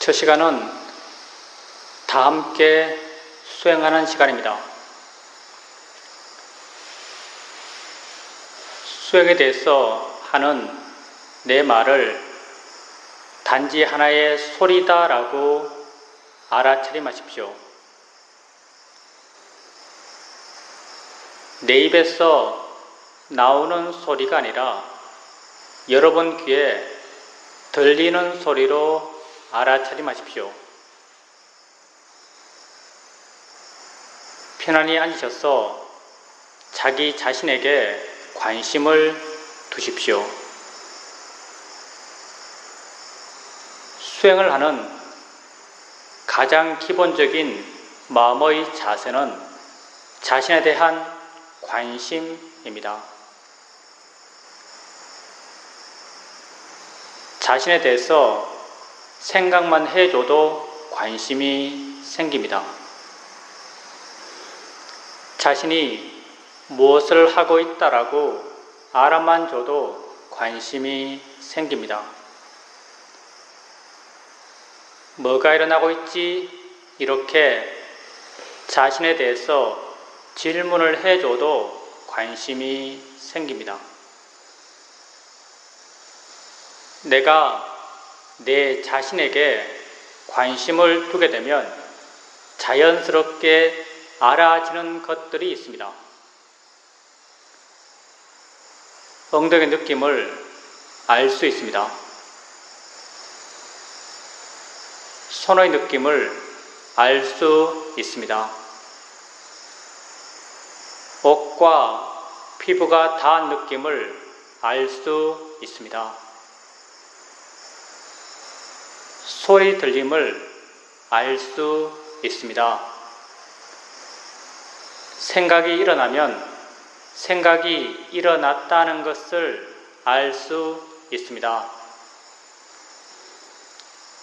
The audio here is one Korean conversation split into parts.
첫 시간은 다 함께 수행하는 시간입니다. 수행에 대해서 하는 내 말을 단지 하나의 소리다라고 알아차림하십시오. 내 입에서 나오는 소리가 아니라 여러분 귀에 들리는 소리로 알아차림하십시오. 편안히 앉으셔서 자기 자신에게 관심을 두십시오. 수행을 하는 가장 기본적인 마음의 자세는 자신에 대한 관심입니다. 자신에 대해서 생각만 해줘도 관심이 생깁니다. 자신이 무엇을 하고 있다라고 알아만 줘도 관심이 생깁니다. 뭐가 일어나고 있지? 이렇게 자신에 대해서 질문을 해줘도 관심이 생깁니다. 내가 내 자신에게 관심을 두게 되면 자연스럽게 알아지는 것들이 있습니다. 엉덩이 느낌을 알 수 있습니다. 손의 느낌을 알 수 있습니다. 옷과 피부가 닿은 느낌을 알 수 있습니다. 소리 들림을 알 수 있습니다. 생각이 일어나면 생각이 일어났다는 것을 알 수 있습니다.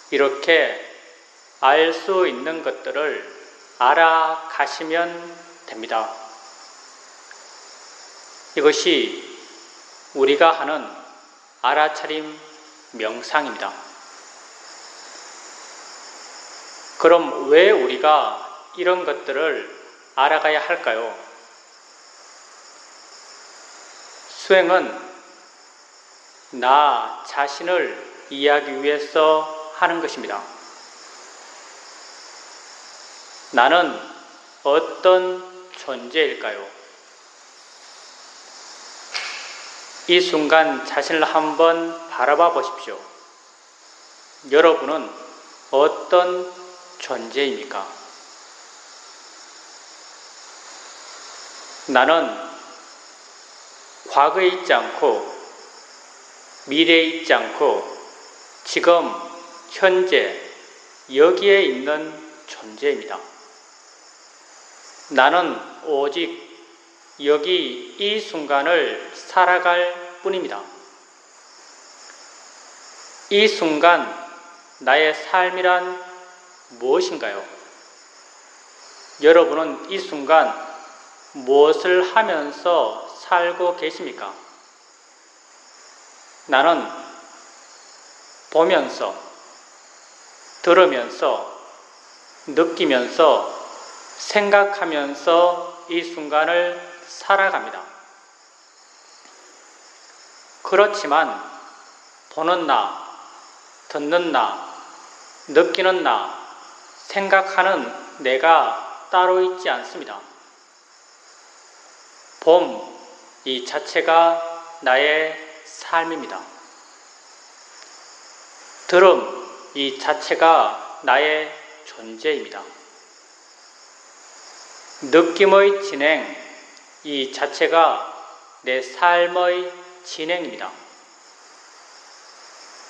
이렇게 알 수 있는 것들을 알아가시면 됩니다. 이것이 우리가 하는 알아차림 명상입니다. 그럼 왜 우리가 이런 것들을 알아가야 할까요? 수행은 나 자신을 이해하기 위해서 하는 것입니다. 나는 어떤 존재일까요? 이 순간 자신을 한번 바라봐 보십시오. 여러분은 어떤 존재입니까? 나는 과거에 있지 않고 미래에 있지 않고 지금 현재 여기에 있는 존재입니다. 나는 오직 여기 이 순간을 살아갈 뿐입니다. 이 순간 나의 삶이란 무엇인가요? 여러분은 이 순간 무엇을 하면서 살고 계십니까? 나는 보면서, 들으면서, 느끼면서, 생각하면서 이 순간을 살아갑니다. 그렇지만 보는 나, 듣는 나, 느끼는 나, 생각하는 내가 따로 있지 않습니다. 봄, 이 자체가 나의 삶입니다. 들음, 이 자체가 나의 존재입니다. 느낌의 진행, 이 자체가 내 삶의 진행입니다.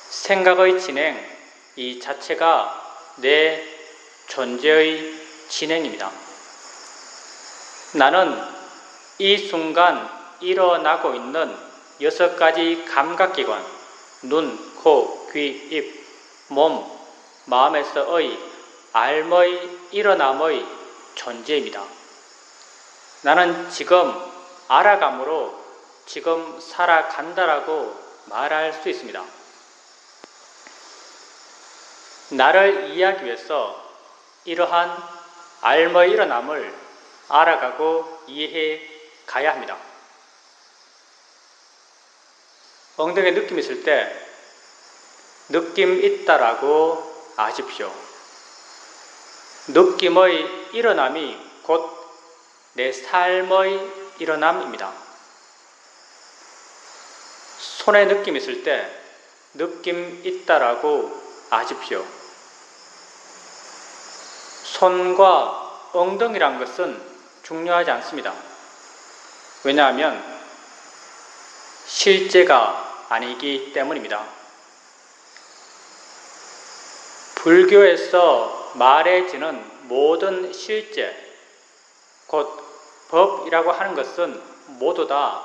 생각의 진행, 이 자체가 내 존재의 진행입니다. 나는 이 순간 일어나고 있는 6가지 감각기관, 눈, 코, 귀, 입, 몸, 마음에서의 알의 일어남의 존재입니다. 나는 지금 알아감으로 지금 살아간다라고 말할 수 있습니다. 나를 이해하기 위해서 이러한 알머의 일어남을 알아가고 이해해 가야 합니다. 엉덩이에 느낌 있을 때 느낌 있다라고 아십시오. 느낌의 일어남이 곧 내 삶의 일어남입니다. 손에 느낌 있을 때 느낌 있다라고 아십시오. 손과 엉덩이란 것은 중요하지 않습니다. 왜냐하면 실제가 아니기 때문입니다. 불교에서 말해지는 모든 실제, 곧 법이라고 하는 것은 모두 다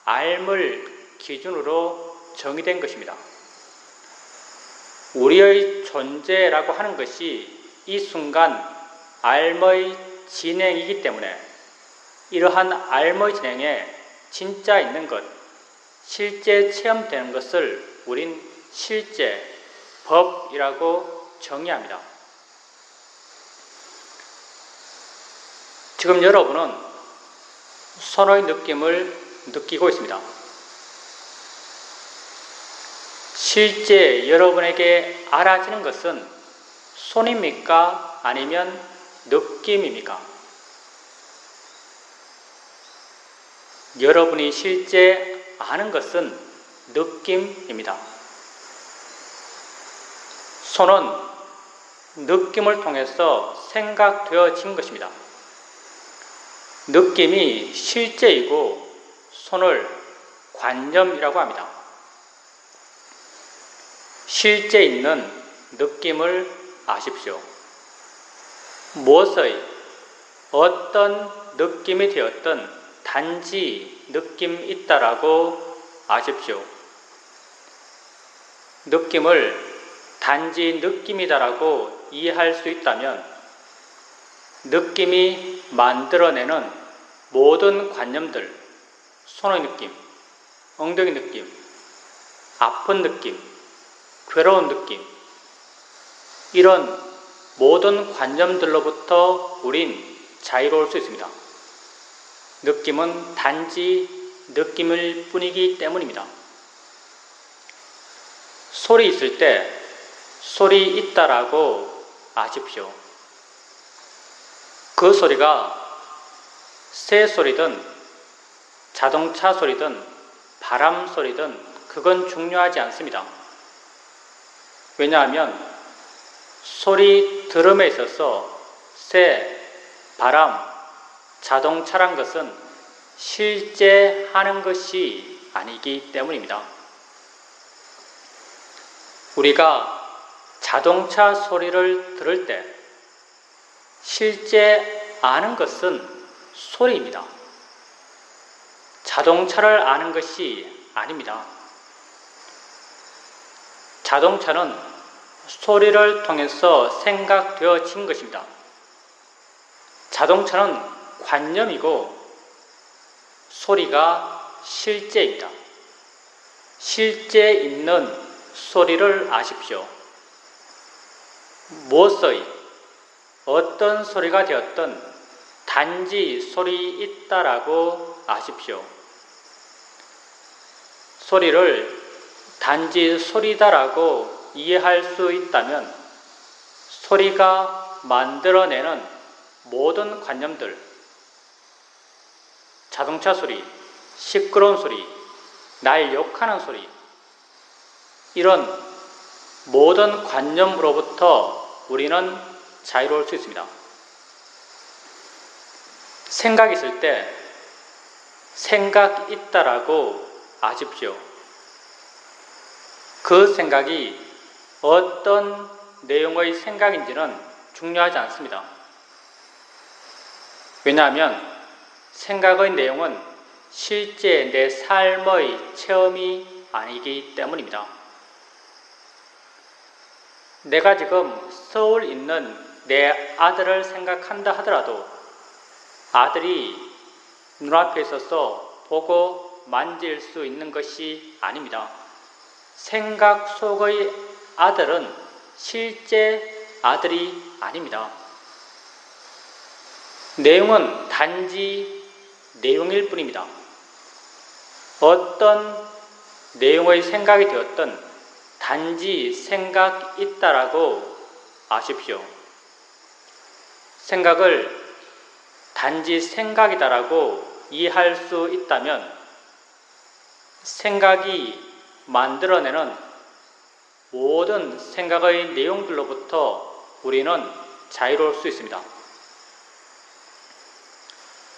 알물 기준으로 정의된 것입니다. 우리의 존재라고 하는 것이 이 순간 알의 진행이기 때문에 이러한 알의 진행에 진짜 있는 것, 실제 체험되는 것을 우린 실제, 법이라고 정의합니다. 지금 여러분은 손의 느낌을 느끼고 있습니다. 실제 여러분에게 알아지는 것은 손입니까? 아니면 느낌입니까? 여러분이 실제 아는 것은 느낌입니다. 손은 느낌을 통해서 생각되어진 것입니다. 느낌이 실제이고 손을 관념이라고 합니다. 실제 있는 느낌을 아십시오. 무엇의 어떤 느낌이 되었든 단지 느낌 있다라고 아십시오. 느낌을 단지 느낌이다라고 이해할 수 있다면 느낌이 만들어내는 모든 관념들, 손의 느낌, 엉덩이 느낌, 아픈 느낌, 괴로운 느낌, 이런 모든 관념들로부터 우린 자유로울 수 있습니다. 느낌은 단지 느낌일 뿐이기 때문입니다. 소리 있을 때 소리 있다라고 아십시오. 그 소리가 새 소리든 자동차 소리든 바람 소리든 그건 중요하지 않습니다. 왜냐하면 소리 들음에 있어서 새, 바람, 자동차란 것은 실제 하는 것이 아니기 때문입니다. 우리가 자동차 소리를 들을 때 실제 아는 것은 소리입니다. 자동차를 아는 것이 아닙니다. 자동차는 소리를 통해서 생각되어진 것입니다. 자동차는 관념이고 소리가 실제입니다. 실제 있는 소리를 아십시오. 무엇의 어떤 소리가 되었든 단지 소리 있다라고 아십시오. 소리를 단지 소리다라고 이해할 수 있다면 소리가 만들어내는 모든 관념들, 자동차 소리, 시끄러운 소리, 날 욕하는 소리, 이런 모든 관념으로부터 우리는 자유로울 수 있습니다. 생각 있을 때 생각 있다라고 아십시오. 그 생각이 어떤 내용의 생각인지는 중요하지 않습니다. 왜냐하면 생각의 내용은 실제 내 삶의 체험이 아니기 때문입니다. 내가 지금 서울 있는 내 아들을 생각한다 하더라도 아들이 눈앞에 있어서 보고 만질 수 있는 것이 아닙니다. 생각 속의 아들은 실제 아들이 아닙니다. 내용은 단지 내용일 뿐입니다. 어떤 내용의 생각이 되었든 단지 생각 있다라고 아십시오. 생각을 단지 생각이다라고 이해할 수 있다면 생각이 만들어내는 모든 생각의 내용들로부터 우리는 자유로울 수 있습니다.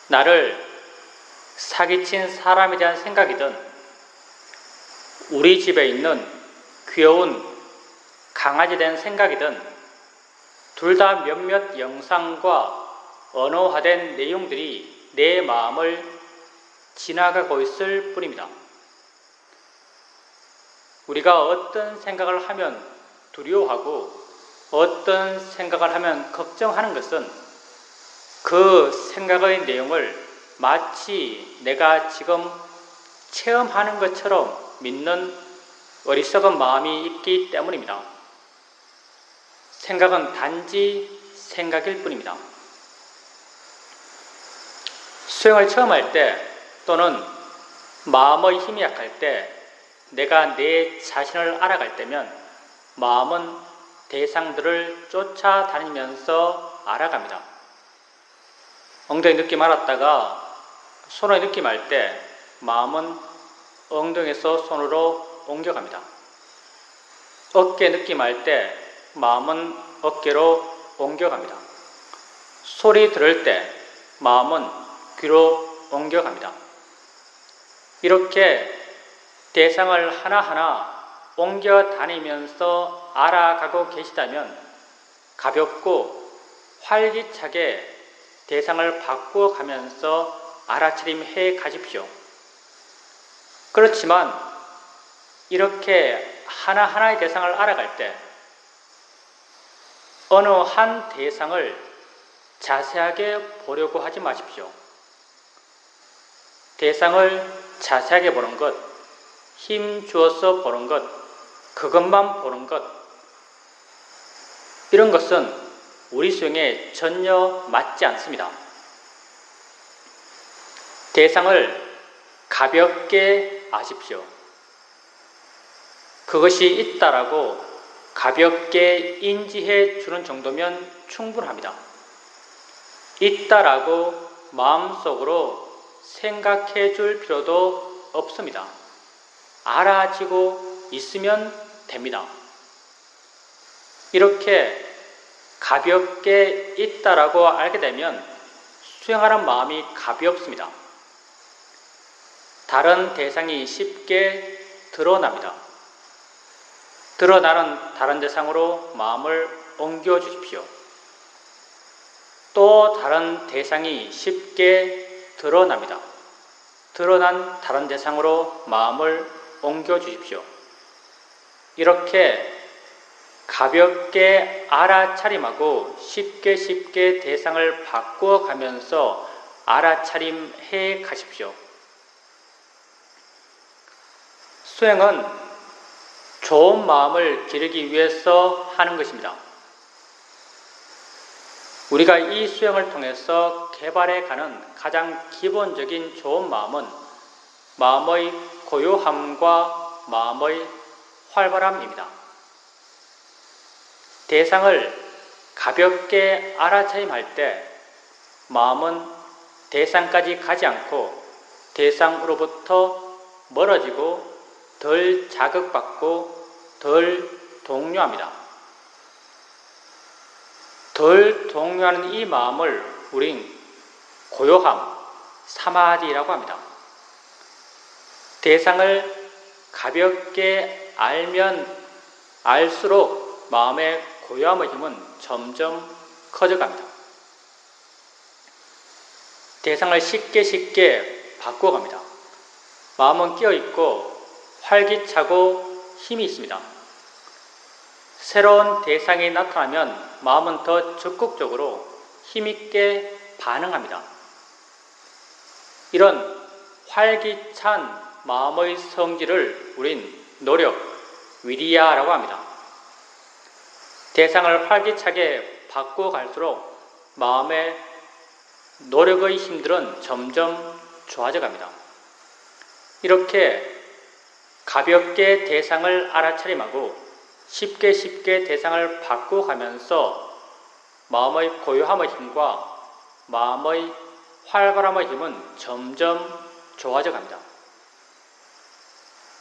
나를 사기친 사람에 대한 생각이든 우리 집에 있는 귀여운 강아지에 대한 생각이든 둘 다 몇몇 영상과 언어화된 내용들이 내 마음을 지나가고 있을 뿐입니다. 우리가 어떤 생각을 하면 두려워하고 어떤 생각을 하면 걱정하는 것은 그 생각의 내용을 마치 내가 지금 체험하는 것처럼 믿는 어리석은 마음이 있기 때문입니다. 생각은 단지 생각일 뿐입니다. 수행을 처음 할 때 또는 마음의 힘이 약할 때 내가 내 자신을 알아갈 때면 마음은 대상들을 쫓아다니면서 알아갑니다. 엉덩이 느낌 알았다가 손의 느낌 알 때 마음은 엉덩이에서 손으로 옮겨갑니다. 어깨 느낌 알 때 마음은 어깨로 옮겨갑니다. 소리 들을 때 마음은 귀로 옮겨갑니다. 이렇게 대상을 하나하나 옮겨 다니면서 알아가고 계시다면 가볍고 활기차게 대상을 바꾸어 가면서 알아차림해 가십시오. 그렇지만 이렇게 하나하나의 대상을 알아갈 때 어느 한 대상을 자세하게 보려고 하지 마십시오. 대상을 자세하게 보는 것, 힘 주어서 보는 것, 그것만 보는 것, 이런 것은 우리 수행에 전혀 맞지 않습니다. 대상을 가볍게 아십시오. 그것이 있다라고 가볍게 인지해 주는 정도면 충분합니다. 있다라고 마음속으로 생각해 줄 필요도 없습니다. 알아지고 있으면 됩니다. 이렇게 가볍게 있다라고 알게 되면 수행하는 마음이 가볍습니다. 다른 대상이 쉽게 드러납니다. 드러나는 다른 대상으로 마음을 옮겨 주십시오. 또 다른 대상이 쉽게 드러납니다. 드러난 다른 대상으로 마음을 옮겨 주십시오. 이렇게 가볍게 알아차림하고 쉽게 대상을 바꾸어 가면서 알아차림해 가십시오. 수행은 좋은 마음을 기르기 위해서 하는 것입니다. 우리가 이 수행을 통해서 개발해 가는 가장 기본적인 좋은 마음은 마음의 고요함과 마음의 활발함입니다. 대상을 가볍게 알아차림할 때 마음은 대상까지 가지 않고 대상으로부터 멀어지고 덜 자극받고 덜 동요합니다. 덜 동요하는 이 마음을 우린 고요함, 사마디라고 합니다. 대상을 가볍게 알면 알수록 마음의 고요함의 힘은 점점 커져갑니다. 대상을 쉽게 바꾸어갑니다. 마음은 끼어있고 활기차고 힘이 있습니다. 새로운 대상이 나타나면 마음은 더 적극적으로 힘있게 반응합니다. 이런 활기찬 마음의 성질을 우린 노력, 위리야라고 합니다. 대상을 활기차게 바꾸어 갈수록 마음의 노력의 힘들은 점점 좋아져 갑니다. 이렇게 가볍게 대상을 알아차림하고 쉽게 대상을 바꾸어 가면서 마음의 고요함의 힘과 마음의 활발함의 힘은 점점 좋아져 갑니다.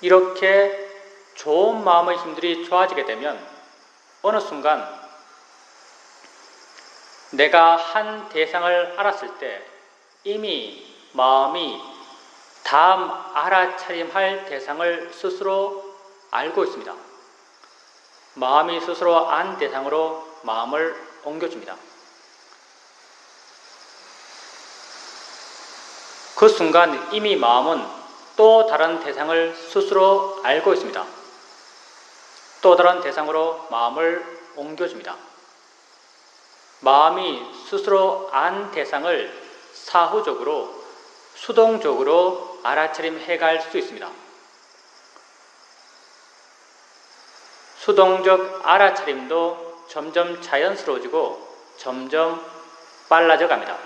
이렇게 좋은 마음의 힘들이 좋아지게 되면 어느 순간 내가 한 대상을 알았을 때 이미 마음이 다음 알아차림할 대상을 스스로 알고 있습니다. 마음이 스스로 안 대상으로 마음을 옮겨줍니다. 그 순간 이미 마음은 또 다른 대상을 스스로 알고 있습니다. 또 다른 대상으로 마음을 옮겨줍니다. 마음이 스스로 안 대상을 사후적으로, 수동적으로 알아차림해 갈 수 있습니다. 수동적 알아차림도 점점 자연스러워지고 점점 빨라져 갑니다.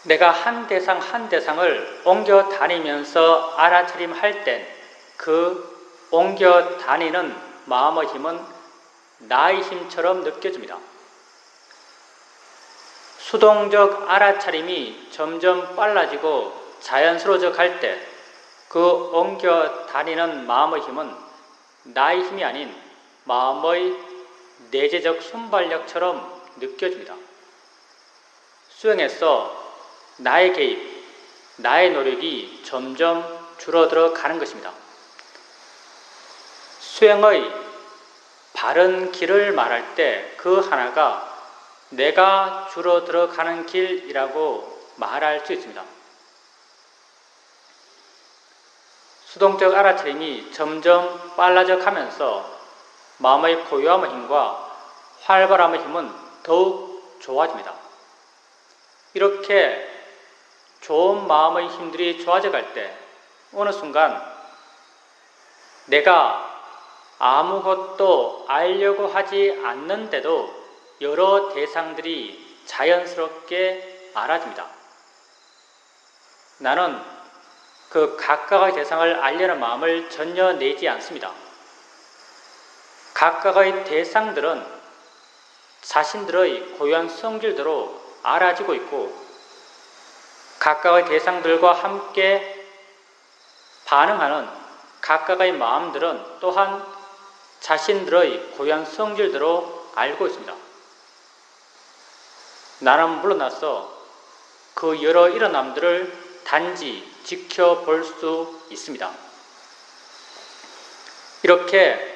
내가 한 대상을 옮겨 다니면서 알아차림할 땐 그 옮겨 다니는 마음의 힘은 나의 힘처럼 느껴집니다. 수동적 알아차림이 점점 빨라지고 자연스러워져 갈 때 그 옮겨 다니는 마음의 힘은 나의 힘이 아닌 마음의 내재적 순발력처럼 느껴집니다. 수행에서 나의 개입, 나의 노력이 점점 줄어들어 가는 것입니다. 수행의 바른 길을 말할 때 그 하나가 내가 줄어들어 가는 길이라고 말할 수 있습니다. 수동적 알아차림이 점점 빨라져 가면서 마음의 고요함의 힘과 활발함의 힘은 더욱 좋아집니다. 이렇게 좋은 마음의 힘들이 좋아져 갈 때 어느 순간 내가 아무것도 알려고 하지 않는데도 여러 대상들이 자연스럽게 알아집니다. 나는 그 각각의 대상을 알려는 마음을 전혀 내지 않습니다. 각각의 대상들은 자신들의 고유한 성질대로 알아지고 있고 각각의 대상들과 함께 반응하는 각각의 마음들은 또한 자신들의 고유한 성질대로 알고 있습니다. 나는 물러나서 그 여러 일어남들을 단지 지켜볼 수 있습니다. 이렇게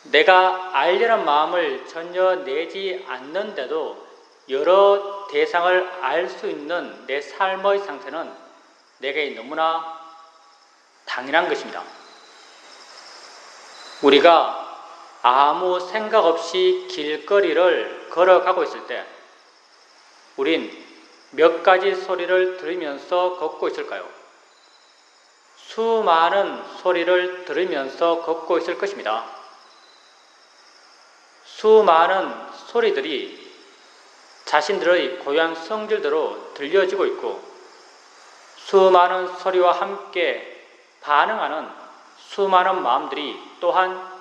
내가 알려는 마음을 전혀 내지 않는데도 여러 대상을 알 수 있는 내 삶의 상태는 내게 너무나 당연한 것입니다. 우리가 아무 생각 없이 길거리를 걸어가고 있을 때 우린 몇 가지 소리를 들으면서 걷고 있을까요? 수많은 소리를 들으면서 걷고 있을 것입니다. 수많은 소리들이 자신들의 고유한 성질대로 들려지고 있고 수많은 소리와 함께 반응하는 수많은 마음들이 또한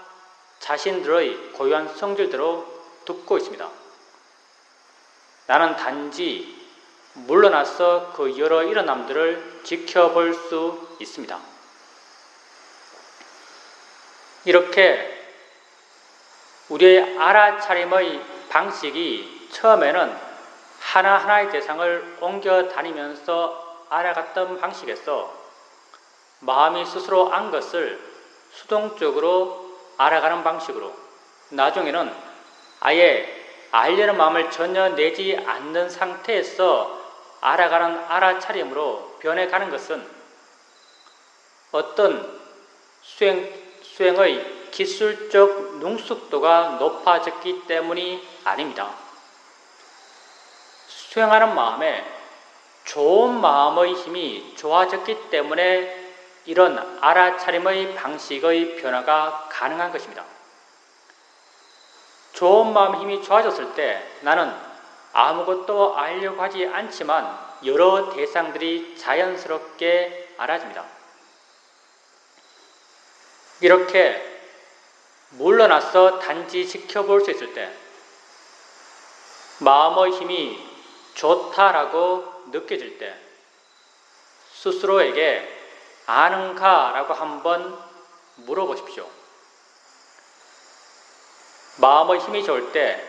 자신들의 고유한 성질대로 듣고 있습니다. 나는 단지 물러나서 그 여러 일어남들을 지켜볼 수 있습니다. 이렇게 우리의 알아차림의 방식이 처음에는 하나하나의 대상을 옮겨 다니면서 알아갔던 방식에서 마음이 스스로 안 것을 수동적으로 알아가는 방식으로 나중에는 아예 알려는 마음을 전혀 내지 않는 상태에서 알아가는 알아차림으로 변해가는 것은 어떤 수행의 기술적 능숙도가 높아졌기 때문이 아닙니다. 수행하는 마음에 좋은 마음의 힘이 좋아졌기 때문에 이런 알아차림의 방식의 변화가 가능한 것입니다. 좋은 마음의 힘이 좋아졌을 때 나는 아무것도 알려고 하지 않지만 여러 대상들이 자연스럽게 알아집니다. 이렇게 물러나서 단지 지켜볼 수 있을 때 마음의 힘이 좋다라고 느껴질 때 스스로에게 아는가? 라고 한번 물어보십시오. 마음의 힘이 좋을 때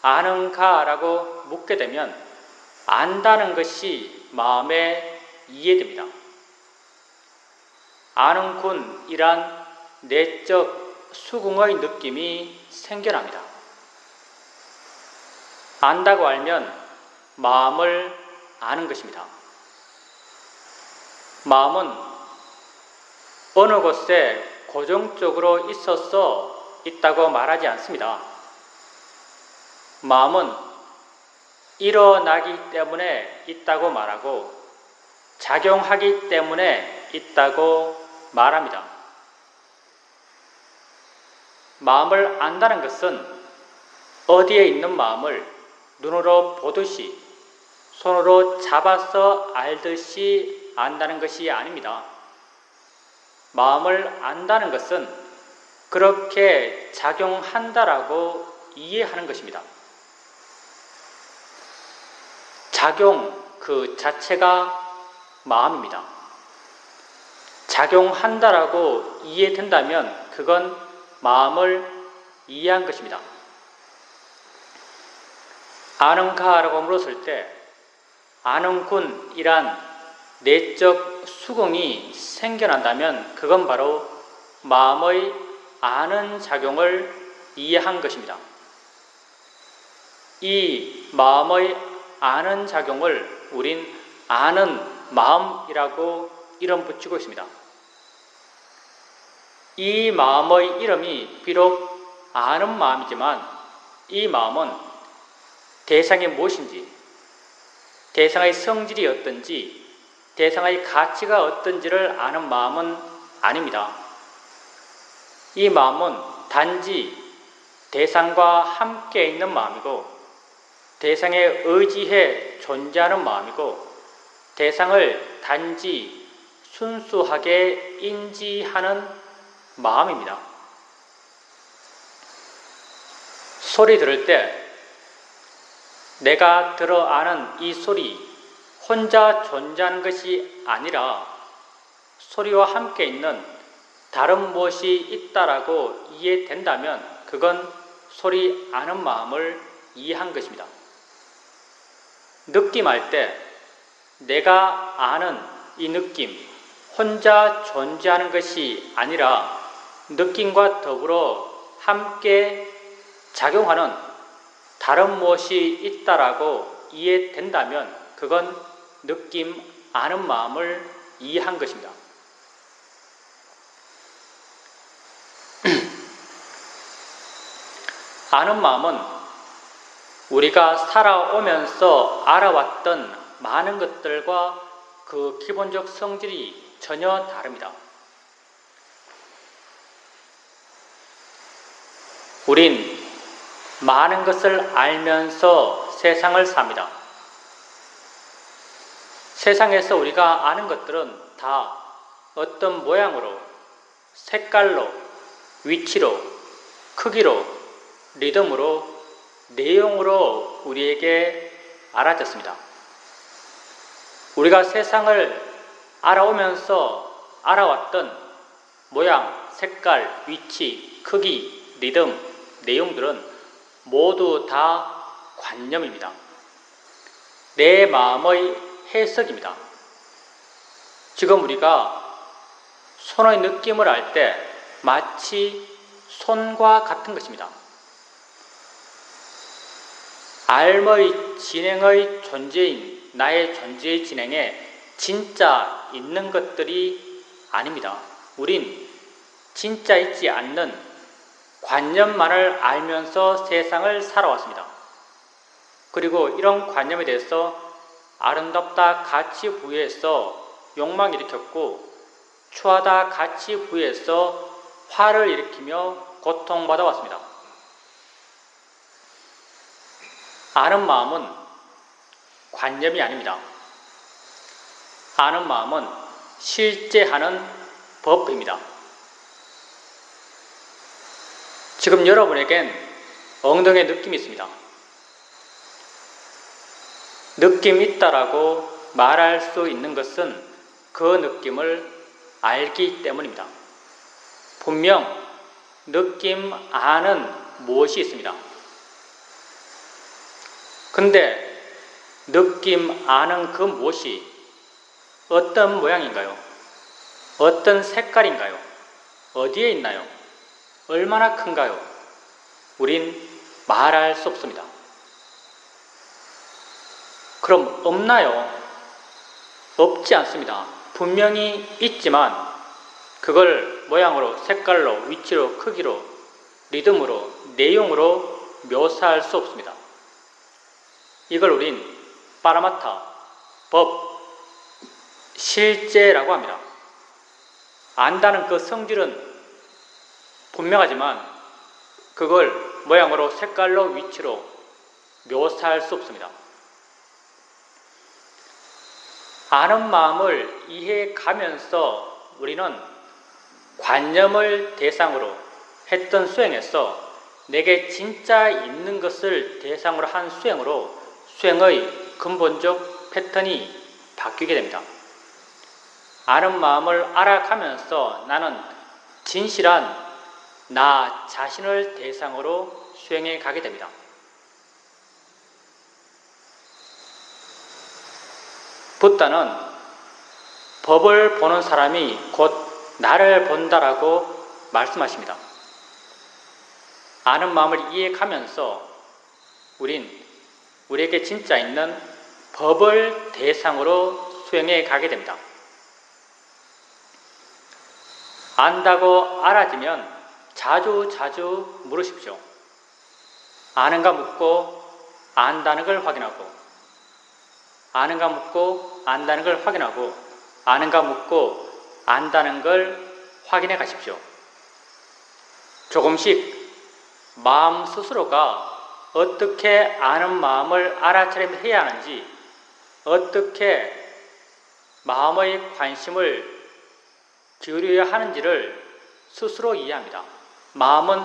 아는가? 라고 묻게 되면 안다는 것이 마음에 이해됩니다. 아는군이란 내적 수긍의 느낌이 생겨납니다. 안다고 알면 마음을 아는 것입니다. 마음은 어느 곳에 고정적으로 있다고 말하지 않습니다. 마음은 일어나기 때문에 있다고 말하고 작용하기 때문에 있다고 말합니다. 마음을 안다는 것은 어디에 있는 마음을 눈으로 보듯이 손으로 잡아서 알듯이 안다는 것이 아닙니다. 마음을 안다는 것은 그렇게 작용한다라고 이해하는 것입니다. 작용 그 자체가 마음입니다. 작용한다라고 이해된다면 그건 마음을 이해한 것입니다. 아는가라고 물었을 때 아는군이란 내적 수긍이 생겨난다면 그건 바로 마음의 아는 작용을 이해한 것입니다. 이 마음의 아는 작용을 우린 아는 마음이라고 이름 붙이고 있습니다. 이 마음의 이름이 비록 아는 마음이지만 이 마음은 대상이 무엇인지, 대상의 성질이 어떤지, 대상의 가치가 어떤지를 아는 마음은 아닙니다. 이 마음은 단지 대상과 함께 있는 마음이고 대상에 의지해 존재하는 마음이고 대상을 단지 순수하게 인지하는 마음입니다. 소리 들을 때 내가 들어 아는 이 소리 혼자 존재하는 것이 아니라 소리와 함께 있는 다른 무엇이 있다라고 이해된다면 그건 소리 아는 마음을 이해한 것입니다. 느낌할 때 내가 아는 이 느낌 혼자 존재하는 것이 아니라 느낌과 더불어 함께 작용하는 다른 무엇이 있다라고 이해된다면 그건 느낌, 아는 마음을 이해한 것입니다. 아는 마음은 우리가 살아오면서 알아왔던 많은 것들과 그 기본적 성질이 전혀 다릅니다. 우린 많은 것을 알면서 세상을 삽니다. 세상에서 우리가 아는 것들은 다 어떤 모양으로, 색깔로, 위치로, 크기로, 리듬으로, 내용으로 우리에게 알아졌습니다. 우리가 세상을 알아오면서 알아왔던 모양, 색깔, 위치, 크기, 리듬, 내용들은 모두 다 관념입니다. 내 마음의 해석입니다. 지금 우리가 손의 느낌을 알 때 마치 손과 같은 것입니다. 삶의 진행의 존재인 나의 존재의 진행에 진짜 있는 것들이 아닙니다. 우린 진짜 있지 않는 관념만을 알면서 세상을 살아왔습니다. 그리고 이런 관념에 대해서 아름답다 가치 부여해서 욕망 일으켰고 추하다 같이 부여해서 화를 일으키며 고통받아 왔습니다. 아는 마음은 관념이 아닙니다. 아는 마음은 실제하는 법입니다. 지금 여러분에겐 엉덩이에 느낌이 있습니다. 느낌 있다라고 말할 수 있는 것은 그 느낌을 알기 때문입니다. 분명 느낌 아는 무엇이 있습니다. 근데 느낌 아는 그 무엇이 어떤 모양인가요? 어떤 색깔인가요? 어디에 있나요? 얼마나 큰가요? 우린 말할 수 없습니다. 그럼 없나요? 없지 않습니다. 분명히 있지만 그걸 모양으로, 색깔로, 위치로, 크기로, 리듬으로, 내용으로 묘사할 수 없습니다. 이걸 우린 파라마타, 법, 실제라고 합니다. 안다는 그 성질은 분명하지만 그걸 모양으로, 색깔로, 위치로 묘사할 수 없습니다. 아는 마음을 이해해 가면서 우리는 관념을 대상으로 했던 수행에서 내게 진짜 있는 것을 대상으로 한 수행으로 수행의 근본적 패턴이 바뀌게 됩니다. 아는 마음을 알아가면서 나는 진실한 나 자신을 대상으로 수행해 가게 됩니다. 붓다는 법을 보는 사람이 곧 나를 본다라고 말씀하십니다. 아는 마음을 이해가면서 우리에게 진짜 있는 법을 대상으로 수행해 가게 됩니다. 안다고 알아지면 자주 물으십시오. 아는가 묻고 안다는 걸 확인하고, 아는가 묻고 안다는 걸 확인하고, 아는가 묻고 안다는 걸 확인해 가십시오. 조금씩 마음 스스로가 어떻게 아는 마음을 알아차림해야 하는지, 어떻게 마음의 관심을 기울여야 하는지를 스스로 이해합니다. 마음은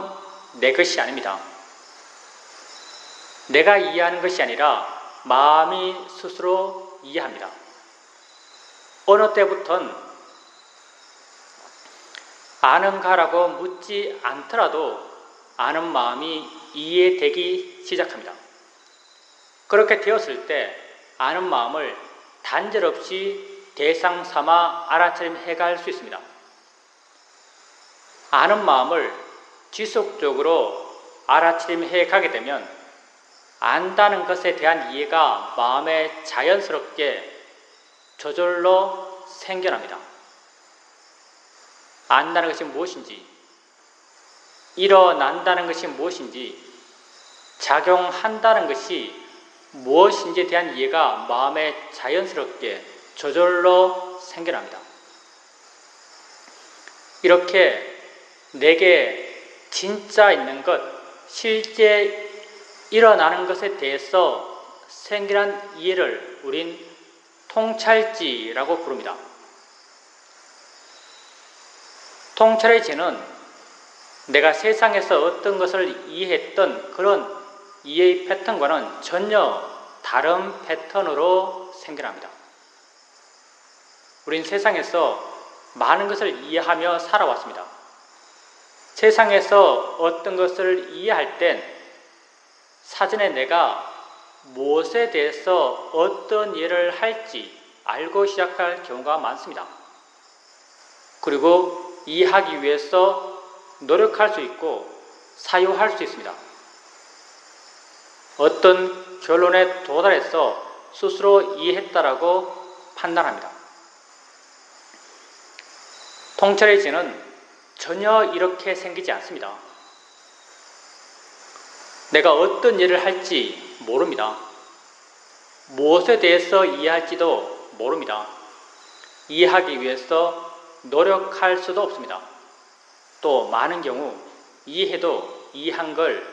내 것이 아닙니다. 내가 이해하는 것이 아니라 마음이 스스로 이해합니다. 어느 때부턴 아는가라고 묻지 않더라도 아는 마음이 이해되기 시작합니다. 그렇게 되었을 때 아는 마음을 단절없이 대상 삼아 알아차림해 갈 수 있습니다. 아는 마음을 지속적으로 알아차림해 가게 되면 안다는 것에 대한 이해가 마음에 자연스럽게 저절로 생겨납니다. 안다는 것이 무엇인지, 일어난다는 것이 무엇인지, 작용한다는 것이 무엇인지에 대한 이해가 마음에 자연스럽게 저절로 생겨납니다. 이렇게 내게 진짜 있는 것, 실제 일어나는 것에 대해서 생겨난 이해를 우린 통찰지라고 부릅니다. 통찰의 지는 내가 세상에서 어떤 것을 이해했던 그런 이해의 패턴과는 전혀 다른 패턴으로 생겨납니다. 우린 세상에서 많은 것을 이해하며 살아왔습니다. 세상에서 어떤 것을 이해할 땐 사전에 내가 무엇에 대해서 어떤 이해를 할지 알고 시작할 경우가 많습니다. 그리고 이해하기 위해서 노력할 수 있고 사유할 수 있습니다. 어떤 결론에 도달해서 스스로 이해했다라고 판단합니다. 통찰의 지는 전혀 이렇게 생기지 않습니다. 내가 어떤 일을 할지 모릅니다. 무엇에 대해서 이해할지도 모릅니다. 이해하기 위해서 노력할 수도 없습니다. 또 많은 경우 이해해도 이해한 걸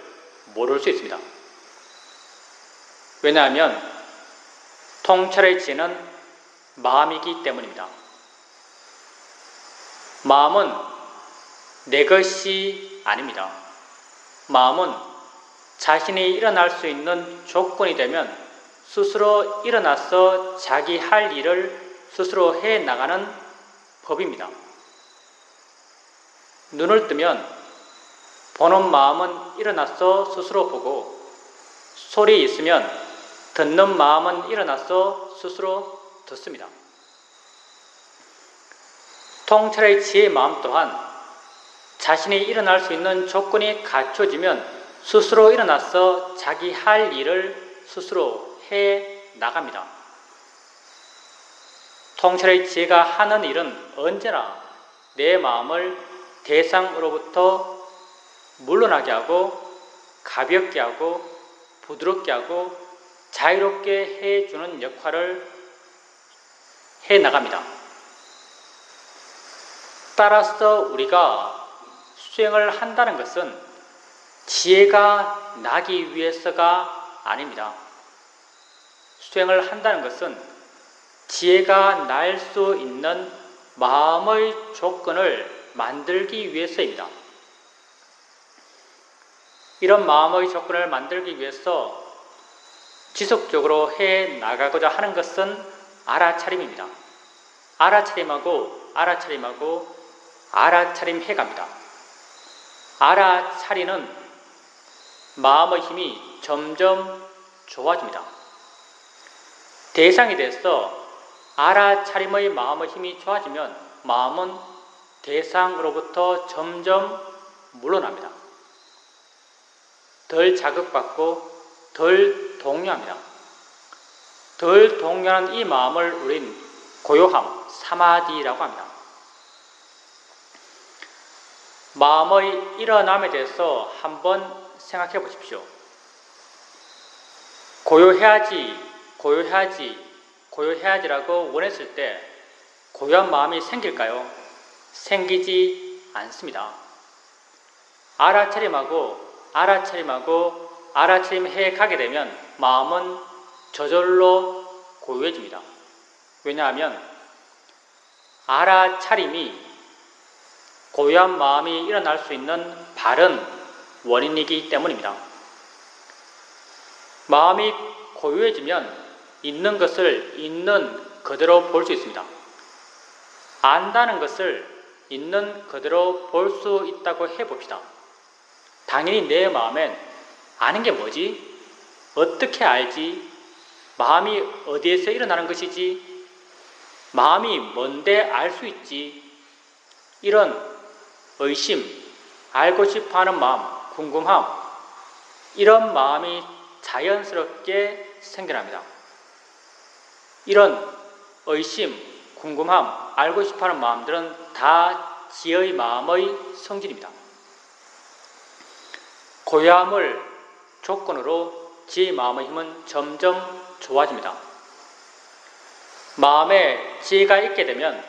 모를 수 있습니다. 왜냐하면 통찰의 지혜는 마음이기 때문입니다. 마음은 내 것이 아닙니다. 마음은 자신이 일어날 수 있는 조건이 되면 스스로 일어나서 자기 할 일을 스스로 해 나가는 법입니다. 눈을 뜨면 보는 마음은 일어나서 스스로 보고, 소리 있으면 듣는 마음은 일어나서 스스로 듣습니다. 통찰의 지혜의 마음 또한 자신이 일어날 수 있는 조건이 갖춰지면 스스로 일어나서 자기 할 일을 스스로 해 나갑니다. 통찰의 지혜가 하는 일은 언제나 내 마음을 대상으로부터 물러나게 하고 가볍게 하고 부드럽게 하고 자유롭게 해주는 역할을 해 나갑니다. 따라서 우리가 수행을 한다는 것은 지혜가 나기 위해서가 아닙니다. 수행을 한다는 것은 지혜가 날 수 있는 마음의 조건을 만들기 위해서입니다. 이런 마음의 조건을 만들기 위해서 지속적으로 해 나가고자 하는 것은 알아차림입니다. 알아차림하고 알아차림 해갑니다. 알아차리는 마음의 힘이 점점 좋아집니다. 대상이 돼서 알아차림의 마음의 힘이 좋아지면 마음은 대상으로부터 점점 물러납니다. 덜 자극받고 덜 동요합니다. 덜 동요하는 이 마음을 우린 고요함, 사마디라고 합니다. 마음의 일어남에 대해서 한번 생각해 보십시오. 고요해야지라고 원했을 때 고요한 마음이 생길까요? 생기지 않습니다. 알아차림해 가게 되면 마음은 저절로 고요해집니다. 왜냐하면 알아차림이 고요한 마음이 일어날 수 있는 바른 원인이기 때문입니다. 마음이 고요해지면 있는 것을 있는 그대로 볼 수 있습니다. 안다는 것을 있는 그대로 볼 수 있다고 해봅시다. 당연히 내 마음엔 아는 게 뭐지? 어떻게 알지? 마음이 어디에서 일어나는 것이지? 마음이 뭔데 알 수 있지? 이런 의심, 알고 싶어하는 마음, 궁금함, 이런 마음이 자연스럽게 생겨납니다. 이런 의심, 궁금함, 알고 싶어하는 마음들은 다 지혜의 마음의 성질입니다. 고요함을 조건으로 지혜의 마음의 힘은 점점 좋아집니다. 마음에 지혜가 있게 되면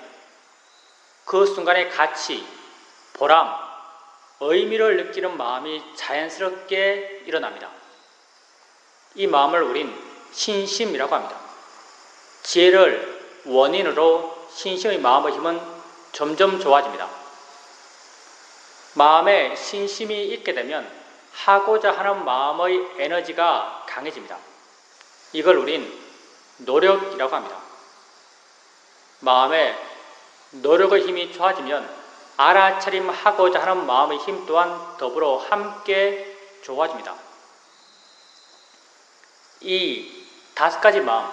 그 순간의 가치, 보람, 의미를 느끼는 마음이 자연스럽게 일어납니다. 이 마음을 우린 신심이라고 합니다. 지혜를 원인으로 신심의 마음의 힘은 점점 좋아집니다. 마음에 신심이 있게 되면 하고자 하는 마음의 에너지가 강해집니다. 이걸 우린 노력이라고 합니다. 마음에 노력의 힘이 좋아지면 알아차림하고자 하는 마음의 힘 또한 더불어 함께 좋아집니다. 이 5가지 마음,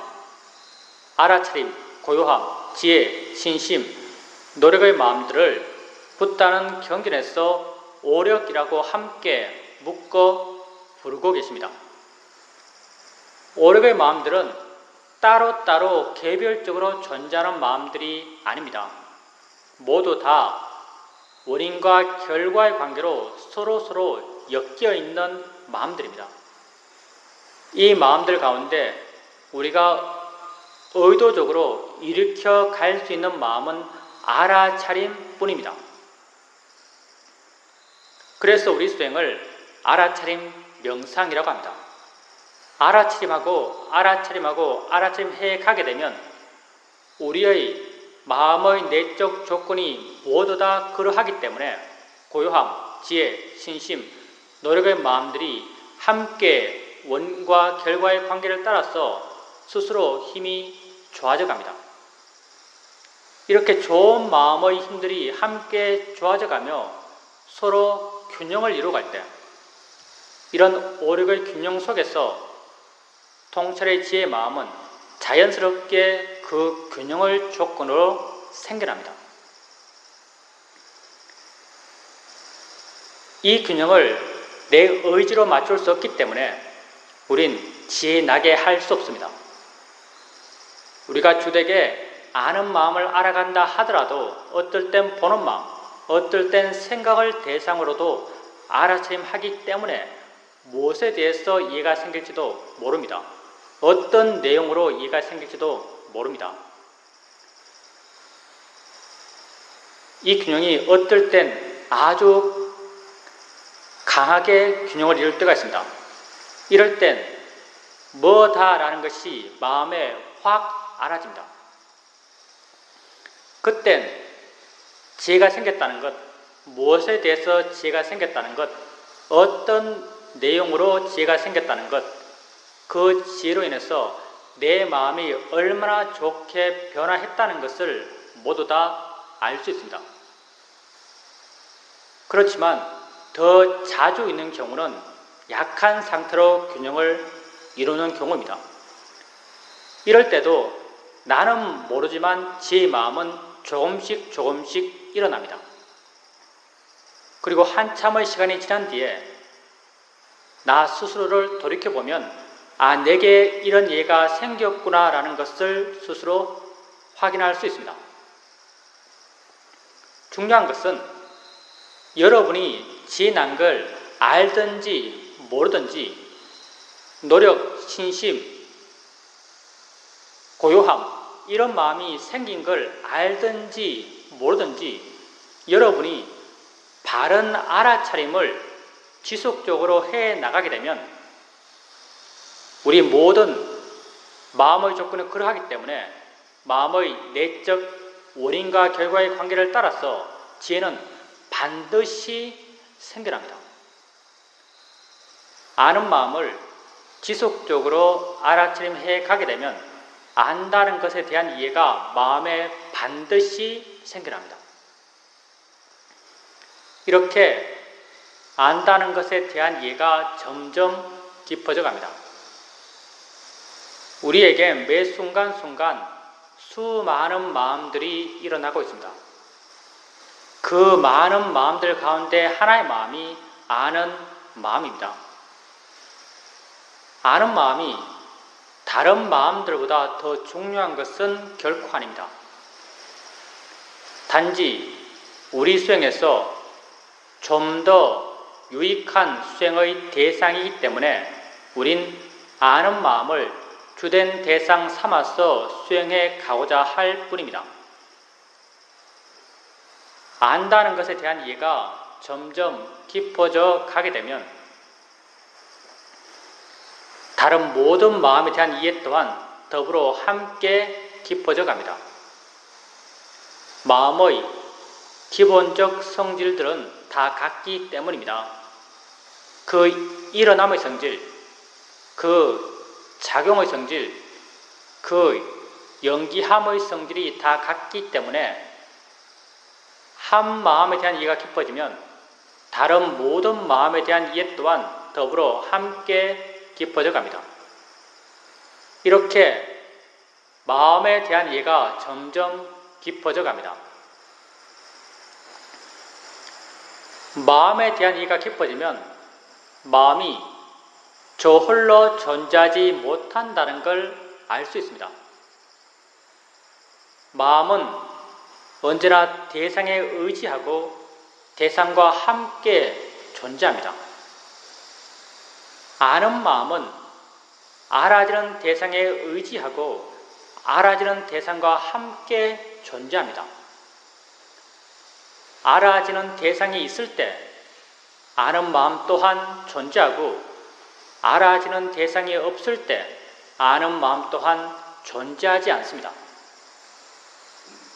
알아차림, 고요함, 지혜, 신심, 노력의 마음들을 붓다는 경전에서 오력이라고 함께 묶어 부르고 계십니다. 오력의 마음들은 따로따로 개별적으로 존재하는 마음들이 아닙니다. 모두 다 원인과 결과의 관계로 서로 엮여 있는 마음들입니다. 이 마음들 가운데 우리가 의도적으로 일으켜 갈 수 있는 마음은 알아차림 뿐입니다. 그래서 우리 수행을 알아차림 명상이라고 합니다. 알아차림하고 알아차림해 가게 되면 우리의 마음의 내적 조건이 모두 다 그러하기 때문에 고요함, 지혜, 신심, 노력의 마음들이 함께 원과 결과의 관계를 따라서 스스로 힘이 좋아져 갑니다. 이렇게 좋은 마음의 힘들이 함께 좋아져 가며 서로 균형을 이루어갈 때 이런 오력의 균형 속에서 통찰의 지혜의 마음은 자연스럽게 그 균형을 조건으로 생겨납니다. 이 균형을 내 의지로 맞출 수 없기 때문에 우린 지혜 나게 할 수 없습니다. 우리가 주되게 아는 마음을 알아간다 하더라도 어떨 땐 보는 마음, 어떨 땐 생각을 대상으로도 알아차림하기 때문에 무엇에 대해서 이해가 생길지도 모릅니다. 어떤 내용으로 이해가 생길지도 모릅니다. 이 균형이 어떨 땐 아주 강하게 균형을 이룰 때가 있습니다. 이럴 땐 뭐다라는 것이 마음에 확 알아집니다. 그땐 지혜가 생겼다는 것, 무엇에 대해서 지혜가 생겼다는 것, 어떤 내용으로 지혜가 생겼다는 것, 그 지혜로 인해서 내 마음이 얼마나 좋게 변화했다는 것을 모두 다 알 수 있습니다. 그렇지만 더 자주 있는 경우는 약한 상태로 균형을 이루는 경우입니다. 이럴 때도 나는 모르지만 지혜의 마음은 조금씩 일어납니다. 그리고 한참의 시간이 지난 뒤에 나 스스로를 돌이켜보면 내게 이런 예가 생겼구나라는 것을 스스로 확인할 수 있습니다. 중요한 것은 여러분이 지혜 난 걸 알든지 모르든지 노력, 신심, 고요함 이런 마음이 생긴 걸 알든지 모르든지 여러분이 바른 알아차림을 지속적으로 해 나가게 되면 우리 모든 마음의 조건은 그러하기 때문에 마음의 내적 원인과 결과의 관계를 따라서 지혜는 반드시 생겨납니다. 아는 마음을 지속적으로 알아차림해 가게 되면 안다는 것에 대한 이해가 마음에 반드시 생겨납니다. 이렇게 안다는 것에 대한 이해가 점점 깊어져 갑니다. 우리에게 매 순간순간 수많은 마음들이 일어나고 있습니다. 그 많은 마음들 가운데 하나의 마음이 아는 마음입니다. 아는 마음이 다른 마음들보다 더 중요한 것은 결코 아닙니다. 단지 우리 수행에서 좀 더 유익한 수행의 대상이기 때문에 우린 아는 마음을 주된 대상 삼아서 수행해 가고자 할 뿐입니다. 안다는 것에 대한 이해가 점점 깊어져 가게 되면 다른 모든 마음에 대한 이해 또한 더불어 함께 깊어져 갑니다. 마음의 기본적 성질들은 다 같기 때문입니다. 그 일어남의 성질, 그 작용의 성질, 그 연기함의 성질이 다 같기 때문에 한 마음에 대한 이해가 깊어지면 다른 모든 마음에 대한 이해 또한 더불어 함께 깊어져 갑니다. 이렇게 마음에 대한 이해가 점점 깊어져 갑니다. 마음에 대한 이해가 깊어지면 마음이 저 홀로 존재하지 못한다는 걸 알 수 있습니다. 마음은 언제나 대상에 의지하고 대상과 함께 존재합니다. 아는 마음은 알아지는 대상에 의지하고 알아지는 대상과 함께 존재합니다. 알아지는 대상이 있을 때 아는 마음 또한 존재하고, 알아지는 대상이 없을 때 아는 마음 또한 존재하지 않습니다.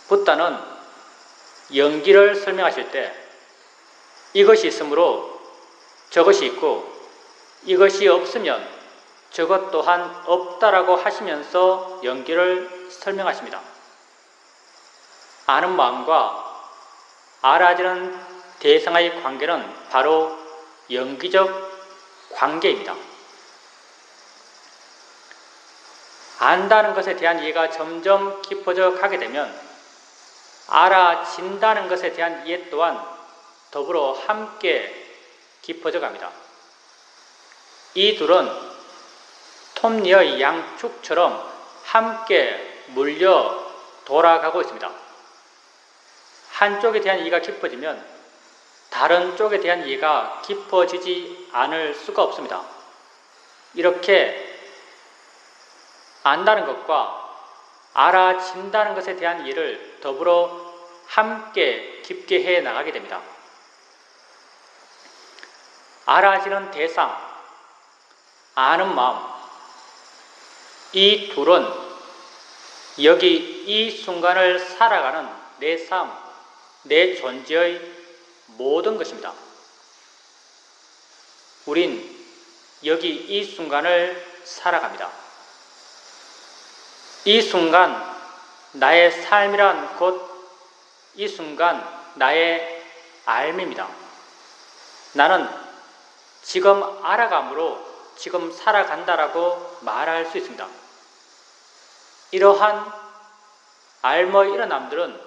붓다는 연기를 설명하실 때 이것이 있으므로 저것이 있고 이것이 없으면 저것 또한 없다라고 하시면서 연기를 설명하십니다. 아는 마음과 알아지는 대상의 관계는 바로 연기적 관계입니다. 안다는 것에 대한 이해가 점점 깊어져 가게 되면 알아진다는 것에 대한 이해 또한 더불어 함께 깊어져 갑니다. 이 둘은 톱니의 양축처럼 함께 물려 돌아가고 있습니다. 한쪽에 대한 이해가 깊어지면 다른 쪽에 대한 이해가 깊어지지 않을 수가 없습니다. 이렇게 안다는 것과 알아진다는 것에 대한 이해를 더불어 함께 깊게 해 나가게 됩니다. 알아지는 대상, 아는 마음, 이 둘은 여기 이 순간을 살아가는 내 삶, 내 존재의 모든 것입니다. 우린 여기 이 순간을 살아갑니다. 이 순간 나의 삶이란 곧 이 순간 나의 삶입니다. 나는 지금 알아감으로 지금 살아간다라고 말할 수 있습니다. 이러한 알의 일어남들은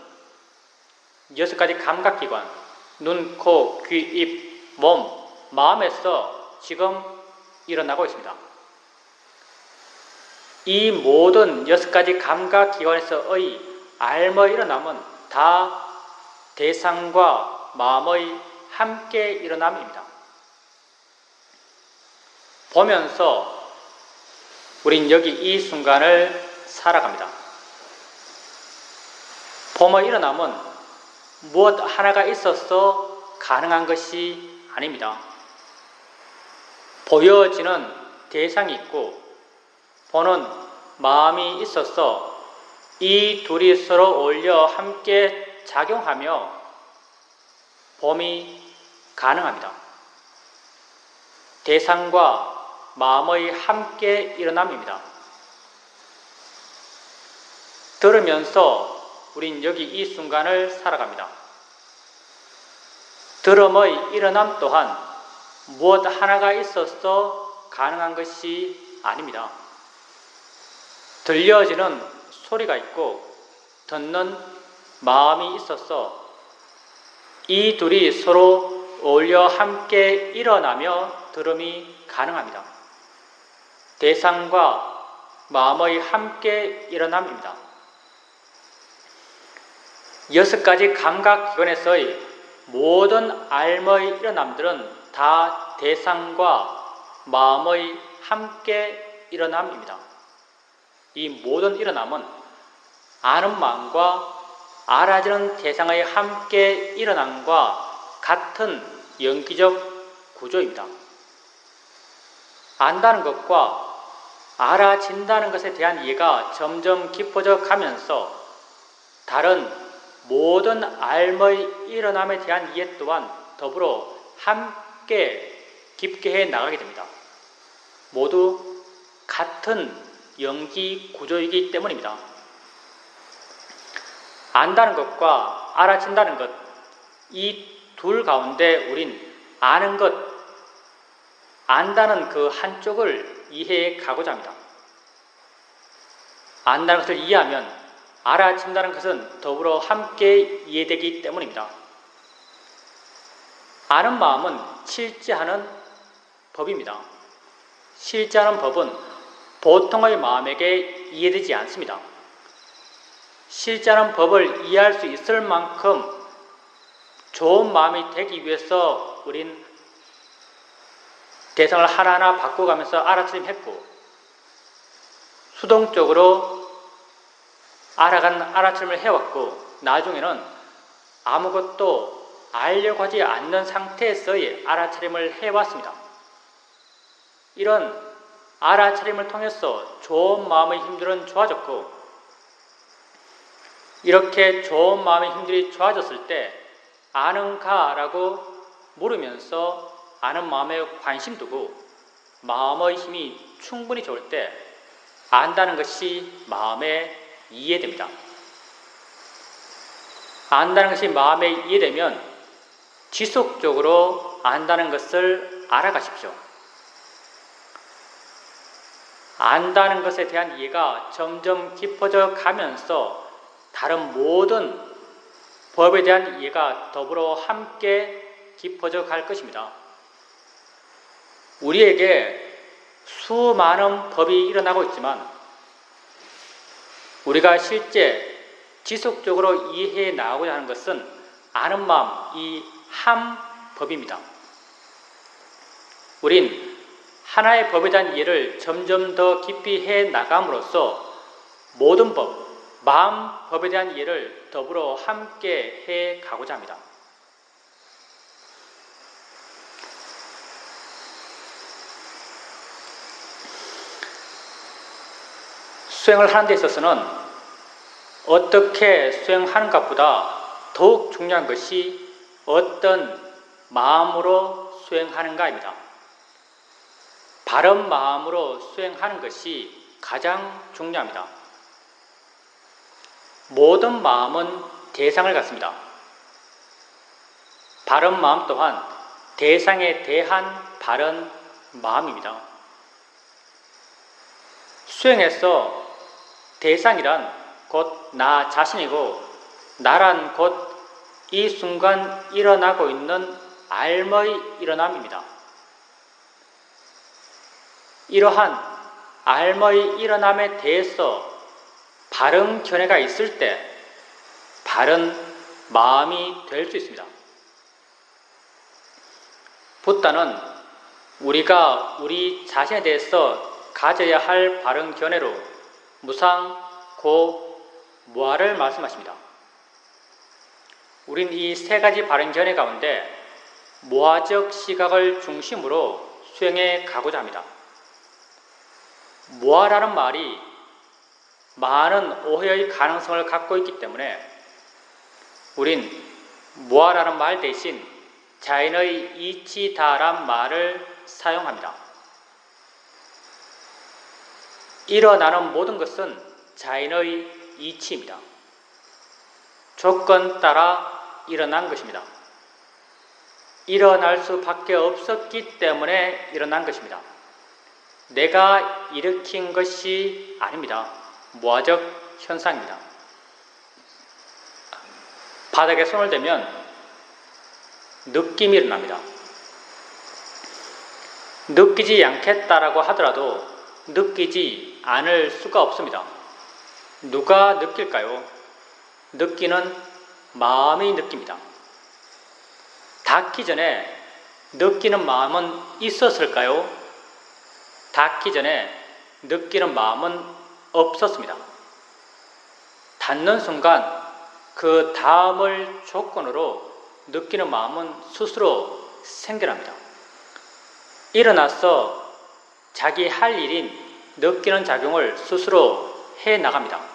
6가지 감각기관, 눈, 코, 귀, 입, 몸, 마음에서 지금 일어나고 있습니다. 이 모든 6가지 감각기관에서의 알의 일어남은 다 대상과 마음의 함께 일어남입니다. 보면서 우린 여기 이 순간을 살아갑니다. 봄의 일어남은 무엇 하나가 있어서 가능한 것이 아닙니다. 보여지는 대상이 있고 보는 마음이 있어서 이 둘이 서로 어울려 함께 작용하며 봄이 가능합니다. 대상과 마음의 함께 일어남입니다. 들으면서 우린 여기 이 순간을 살아갑니다. 들음의 일어남 또한 무엇 하나가 있어서 가능한 것이 아닙니다. 들려지는 소리가 있고 듣는 마음이 있어서 이 둘이 서로 어울려 함께 일어나며 들음이 가능합니다. 대상과 마음의 함께 일어남입니다. 6가지 감각기관에서의 모든 알의 일어남들은 다 대상과 마음의 함께 일어남입니다. 이 모든 일어남은 아는 마음과 알아지는 대상의 함께 일어남과 같은 연기적 구조입니다. 안다는 것과 알아진다는 것에 대한 이해가 점점 깊어져 가면서 다른 모든 알의 일어남에 대한 이해 또한 더불어 함께 깊게 해 나가게 됩니다. 모두 같은 연기 구조이기 때문입니다. 안다는 것과 알아진다는 것, 이 둘 가운데 우린 아는 것, 안다는 그 한쪽을 이해해 가고자 합니다. 안다는 것을 이해하면 알아진다는 것은 더불어 함께 이해되기 때문입니다. 아는 마음은 실제하는 법입니다. 실제하는 법은 보통의 마음에게 이해되지 않습니다. 실제하는 법을 이해할 수 있을 만큼 좋은 마음이 되기 위해서 우린 대상을 하나하나 바꿔가면서 알아차림했고 수동적으로 알아차림을 해왔고 나중에는 아무것도 알려고 하지 않는 상태에서의 알아차림을 해왔습니다. 이런 알아차림을 통해서 좋은 마음의 힘들은 좋아졌고, 이렇게 좋은 마음의 힘들이 좋아졌을 때 아는가? 라고 물으면서 아는 마음에 관심 두고 마음의 힘이 충분히 좋을 때 안다는 것이 마음에 이해됩니다. 안다는 것이 마음에 이해되면 지속적으로 안다는 것을 알아가십시오. 안다는 것에 대한 이해가 점점 깊어져 가면서 다른 모든 법에 대한 이해가 더불어 함께 깊어져 갈 것입니다. 우리에게 수많은 법이 일어나고 있지만 우리가 실제 지속적으로 이해해 나가고자 하는 것은 아는 마음, 이 한 법입니다. 우린 하나의 법에 대한 이해를 점점 더 깊이 해 나감으로써 모든 법, 마음 법에 대한 이해를 더불어 함께 해 가고자 합니다. 수행을 하는 데 있어서는 어떻게 수행하는가보다 더욱 중요한 것이 어떤 마음으로 수행하는가입니다. 바른 마음으로 수행하는 것이 가장 중요합니다. 모든 마음은 대상을 갖습니다. 바른 마음 또한 대상에 대한 바른 마음입니다. 수행에서 대상이란 곧 나 자신이고 나란 곧 이 순간 일어나고 있는 알의 일어남입니다. 이러한 알의 일어남에 대해서 바른 견해가 있을 때 바른 마음이 될 수 있습니다. 붓다는 우리가 우리 자신에 대해서 가져야 할 바른 견해로 무상, 고, 무아를 말씀하십니다. 우린 이 세 가지 바른 견해 가운데 무아적 시각을 중심으로 수행해 가고자 합니다. 무아라는 말이 많은 오해의 가능성을 갖고 있기 때문에 우린 무아라는 말 대신 자연의 이치다란 말을 사용합니다. 일어나는 모든 것은 자연의 이치입니다. 조건 따라 일어난 것입니다. 일어날 수밖에 없었기 때문에 일어난 것입니다. 내가 일으킨 것이 아닙니다. 무아적 현상입니다. 바닥에 손을 대면 느낌이 일어납니다. 느끼지 않겠다라고 하더라도 느끼지 않을 수가 없습니다. 누가 느낄까요? 느끼는 마음이 느낍니다. 닿기 전에 느끼는 마음은 있었을까요? 닿기 전에 느끼는 마음은 없었습니다. 닿는 순간 그 다음을 조건으로 느끼는 마음은 스스로 생겨납니다. 일어나서 자기 할 일인 느끼는 작용을 스스로 해 나갑니다.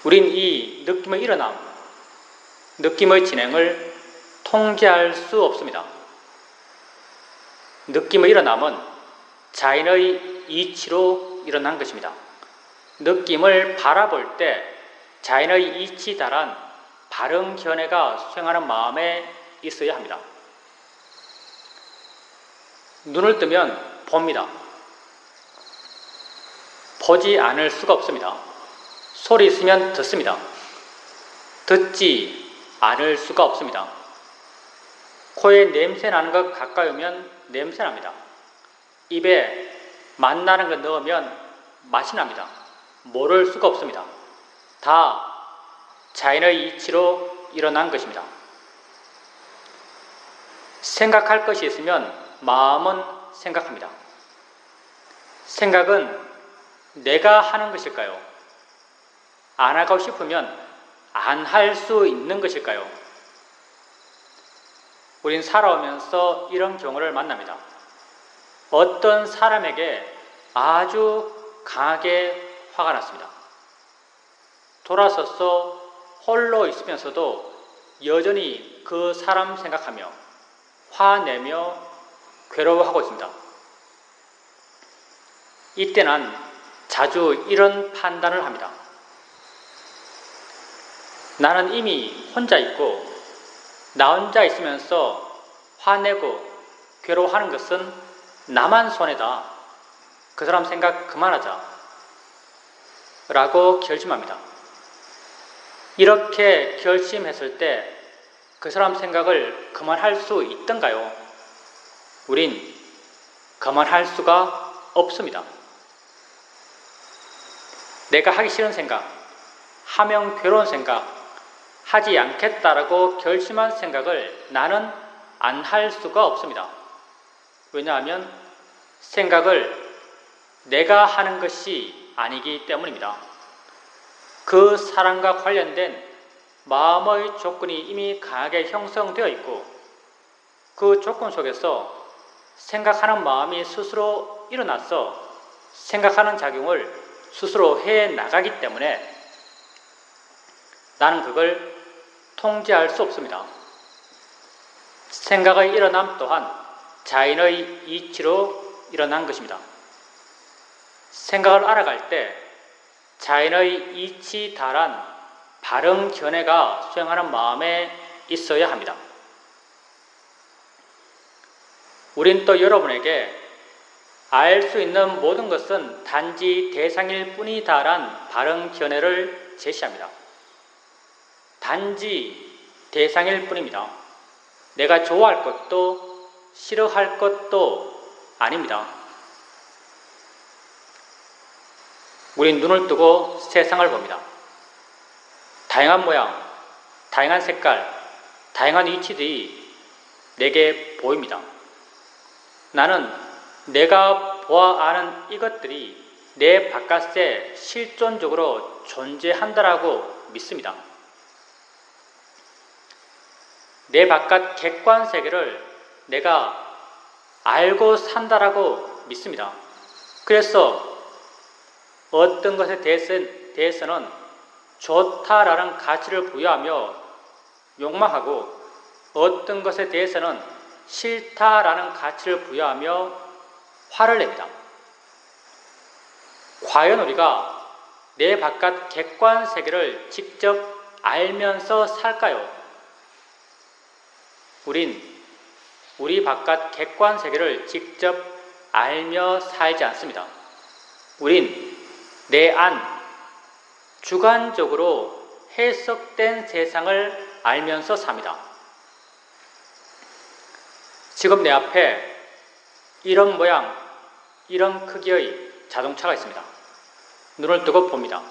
우린 이 느낌의 일어남, 느낌의 진행을 통제할 수 없습니다. 느낌의 일어남은 자연의 이치로 일어난 것입니다. 느낌을 바라볼 때 자연의 이치다란 바른 견해가 수행하는 마음에 있어야 합니다. 눈을 뜨면 봅니다. 보지 않을 수가 없습니다. 소리 있으면 듣습니다. 듣지 않을 수가 없습니다. 코에 냄새 나는 것 가까이 오면 냄새 납니다. 입에 맛 나는 것 넣으면 맛이 납니다. 모를 수가 없습니다. 다 자연의 이치로 일어난 것입니다. 생각할 것이 있으면 마음은 생각합니다. 생각은 내가 하는 것일까요? 안 하고 싶으면 안 할 수 있는 것일까요? 우린 살아오면서 이런 경우를 만납니다. 어떤 사람에게 아주 강하게 화가 났습니다. 돌아서서 홀로 있으면서도 여전히 그 사람 생각하며 화내며 괴로워하고 있습니다. 이때 난 자주 이런 판단을 합니다. 나는 이미 혼자 있고 나 혼자 있으면서 화내고 괴로워하는 것은 나만 손해다. 그 사람 생각 그만하자. 라고 결심합니다. 이렇게 결심했을 때 그 사람 생각을 그만할 수 있던가요? 우린 그만할 수가 없습니다. 내가 하기 싫은 생각, 하면 괴로운 생각, 하지 않겠다라고 결심한 생각을 나는 안 할 수가 없습니다. 왜냐하면 생각을 내가 하는 것이 아니기 때문입니다. 그 사람과 관련된 마음의 조건이 이미 강하게 형성되어 있고 그 조건 속에서 생각하는 마음이 스스로 일어나서 생각하는 작용을 스스로 해 나가기 때문에 나는 그걸 통제할 수 없습니다. 생각의 일어남 또한 자인의 이치로 일어난 것입니다. 생각을 알아갈 때 자인의 이치다란 바른 견해가 수행하는 마음에 있어야 합니다. 우린 또 여러분에게 알 수 있는 모든 것은 단지 대상일 뿐이다란 바른 견해를 제시합니다. 단지 대상일 뿐입니다. 내가 좋아할 것도 싫어할 것도 아닙니다. 우린 눈을 뜨고 세상을 봅니다. 다양한 모양, 다양한 색깔, 다양한 위치들이 내게 보입니다. 나는 내가 보아 아는 이것들이 내 바깥에 실존적으로 존재한다라고 믿습니다. 내 바깥 객관 세계를 내가 알고 산다라고 믿습니다. 그래서 어떤 것에 대해서는 좋다라는 가치를 부여하며 욕망하고 어떤 것에 대해서는 싫다라는 가치를 부여하며 화를 냅니다. 과연 우리가 내 바깥 객관 세계를 직접 알면서 살까요? 우린 우리 바깥 객관 세계를 직접 알며 살지 않습니다. 우린 내 안, 주관적으로 해석된 세상을 알면서 삽니다. 지금 내 앞에 이런 모양, 이런 크기의 자동차가 있습니다. 눈을 뜨고 봅니다.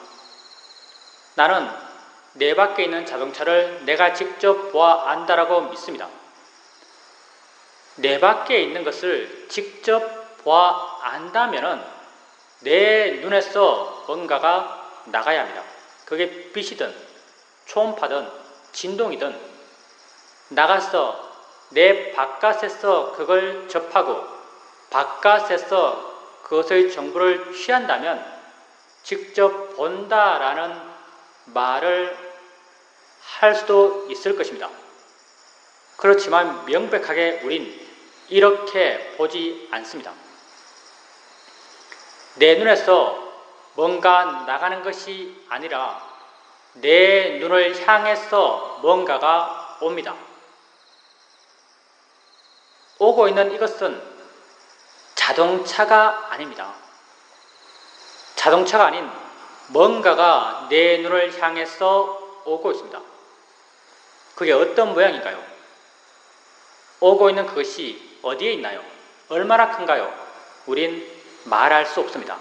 나는 내 밖에 있는 자동차를 내가 직접 보아 안다라고 믿습니다. 내 밖에 있는 것을 직접 보아 안다면은 내 눈에서 뭔가가 나가야 합니다. 그게 빛이든 초음파든 진동이든 나가서 내 바깥에서 그걸 접하고 바깥에서 그것의 정보를 취한다면 직접 본다라는 말을 할 수도 있을 것입니다. 그렇지만 명백하게 우린 이렇게 보지 않습니다. 내 눈에서 뭔가 나가는 것이 아니라 내 눈을 향해서 뭔가가 옵니다. 오고 있는 이것은 자동차가 아닙니다. 자동차가 아닌 뭔가가 내 눈을 향해서 오고 있습니다. 그게 어떤 모양인가요? 오고 있는 그것이 어디에 있나요? 얼마나 큰가요? 우린 말할 수 없습니다.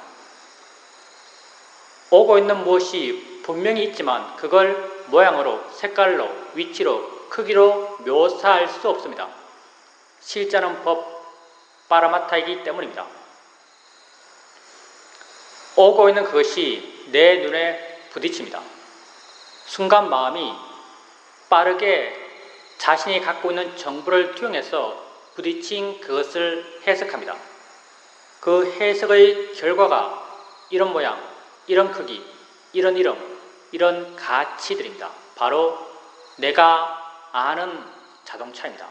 오고 있는 무엇이 분명히 있지만 그걸 모양으로, 색깔로, 위치로, 크기로 묘사할 수 없습니다. 실제는 법 빠라마타이기 때문입니다. 오고 있는 그것이 내 눈에 부딪힙니다. 순간 마음이 빠르게 자신이 갖고 있는 정보를 투영해서 부딪힌 그것을 해석합니다. 그 해석의 결과가 이런 모양, 이런 크기, 이런 이름, 이런 가치들입니다. 바로 내가 아는 자동차입니다.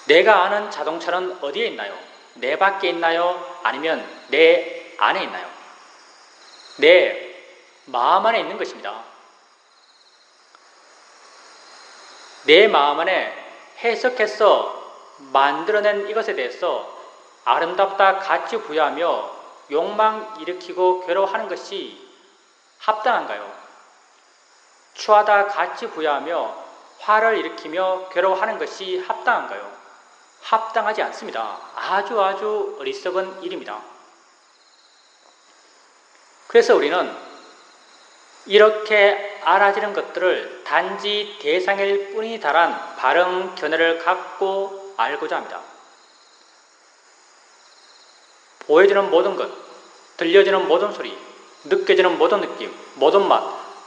내가 아는 자동차는 어디에 있나요? 내 밖에 있나요? 아니면 내 안에 있나요? 내 마음 안에 있는 것입니다. 내 마음 안에 해석해서 만들어낸 이것에 대해서 아름답다 가치 부여하며 욕망 일으키고 괴로워하는 것이 합당한가요? 추하다 가치 부여하며 화를 일으키며 괴로워하는 것이 합당한가요? 합당하지 않습니다. 아주 어리석은 일입니다. 그래서 우리는 이렇게 알아지는 것들을 단지 대상일 뿐이다란 바른 견해를 갖고 알고자 합니다. 보여지는 모든 것, 들려지는 모든 소리, 느껴지는 모든 느낌, 모든 맛,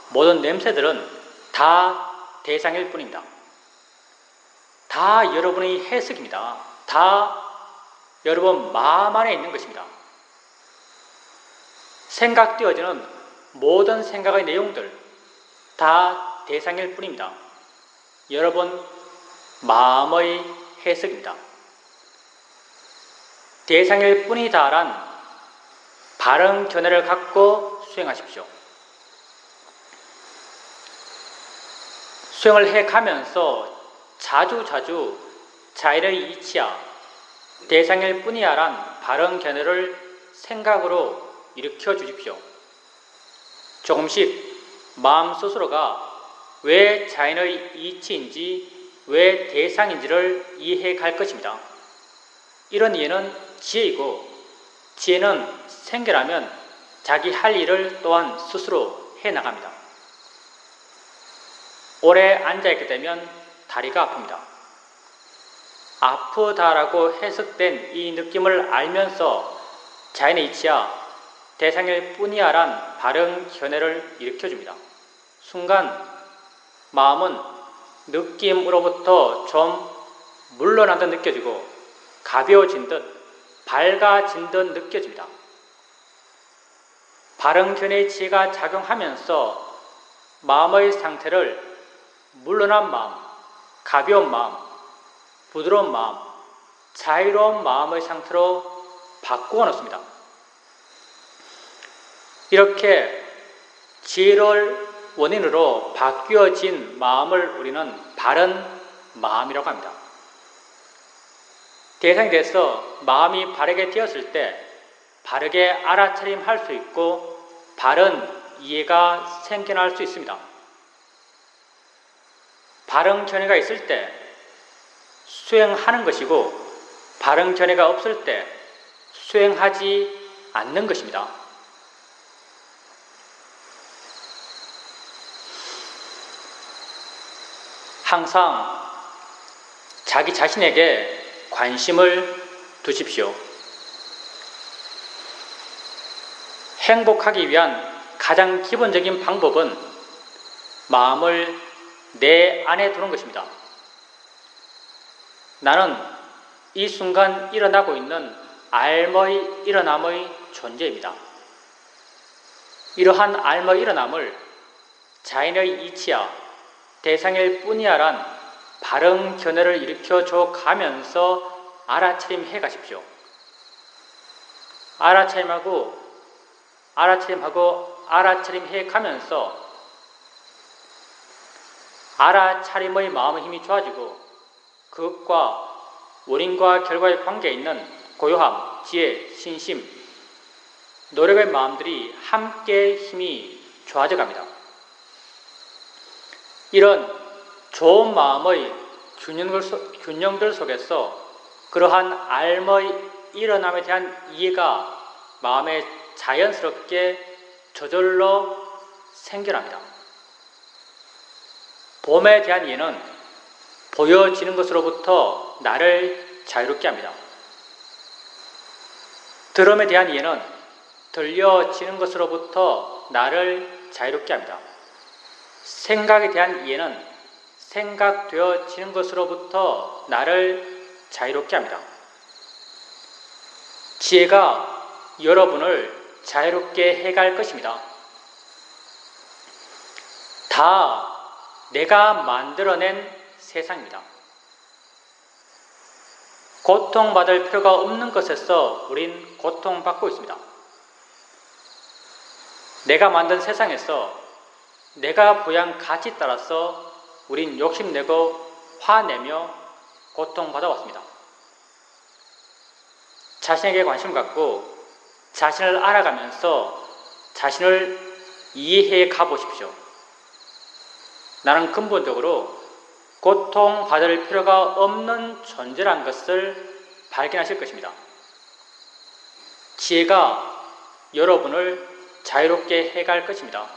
모든 냄새들은 다 대상일 뿐입니다. 다 여러분의 해석입니다. 다 여러분 마음 안에 있는 것입니다. 생각되어지는 모든 생각의 내용들 다 대상일 뿐입니다. 여러분 마음의 해석입니다. 대상일 뿐이다란 바른 견해를 갖고 수행하십시오. 수행을 해가면서 자주 자일의 이치야 대상일 뿐이야란 바른 견해를 생각으로 일으켜 주십시오. 조금씩 마음 스스로가 왜 자연의 이치인지 왜 대상인지를 이해해 갈 것입니다. 이런 이해는 지혜이고 지혜는 생겨나면 자기 할 일을 또한 스스로 해나갑니다. 오래 앉아있게 되면 다리가 아픕니다. 아프다라고 해석된 이 느낌을 알면서 자연의 이치야 대상일 뿐이야란 바른 견해를 일으켜줍니다. 순간 마음은 느낌으로부터 좀 물러난 듯 느껴지고 가벼워진 듯 밝아진 듯 느껴집니다. 바른 견해의 지혜가 작용하면서 마음의 상태를 물러난 마음, 가벼운 마음, 부드러운 마음, 자유로운 마음의 상태로 바꾸어 놓습니다. 이렇게 지혜를 원인으로 바뀌어진 마음을 우리는 바른 마음이라고 합니다. 대상이 돼서 마음이 바르게 되었을 때 바르게 알아차림할 수 있고 바른 이해가 생겨날 수 있습니다. 바른 견해가 있을 때 수행하는 것이고 바른 견해가 없을 때 수행하지 않는 것입니다. 항상 자기 자신에게 관심을 두십시오. 행복하기 위한 가장 기본적인 방법은 마음을 내 안에 두는 것입니다. 나는 이 순간 일어나고 있는 알머의 일어남의 존재입니다. 이러한 알머의 일어남을 자연의 이치야 대상일 뿐이야란 바른 견해를 일으켜줘 가면서 알아차림해 가십시오. 알아차림해 가면서 알아차림의 마음의 힘이 좋아지고 그것과 원인과 결과의 관계에 있는 고요함, 지혜, 신심, 노력의 마음들이 함께 힘이 좋아져 갑니다. 이런 좋은 마음의 균형들 속에서 그러한 알머의 일어남에 대한 이해가 마음에 자연스럽게 저절로 생겨납니다. 봄에 대한 이해는 보여지는 것으로부터 나를 자유롭게 합니다. 들음에 대한 이해는 들려지는 것으로부터 나를 자유롭게 합니다. 생각에 대한 이해는 생각되어지는 것으로부터 나를 자유롭게 합니다. 지혜가 여러분을 자유롭게 해갈 것입니다. 다 내가 만들어낸 세상입니다. 고통받을 필요가 없는 것에서 우린 고통받고 있습니다. 내가 만든 세상에서 내가 부여한 가치 따라서 우린 욕심내고 화내며 고통받아왔습니다. 자신에게 관심 갖고 자신을 알아가면서 자신을 이해해 가보십시오. 나는 근본적으로 고통받을 필요가 없는 존재란 것을 발견하실 것입니다. 지혜가 여러분을 자유롭게 해갈 것입니다.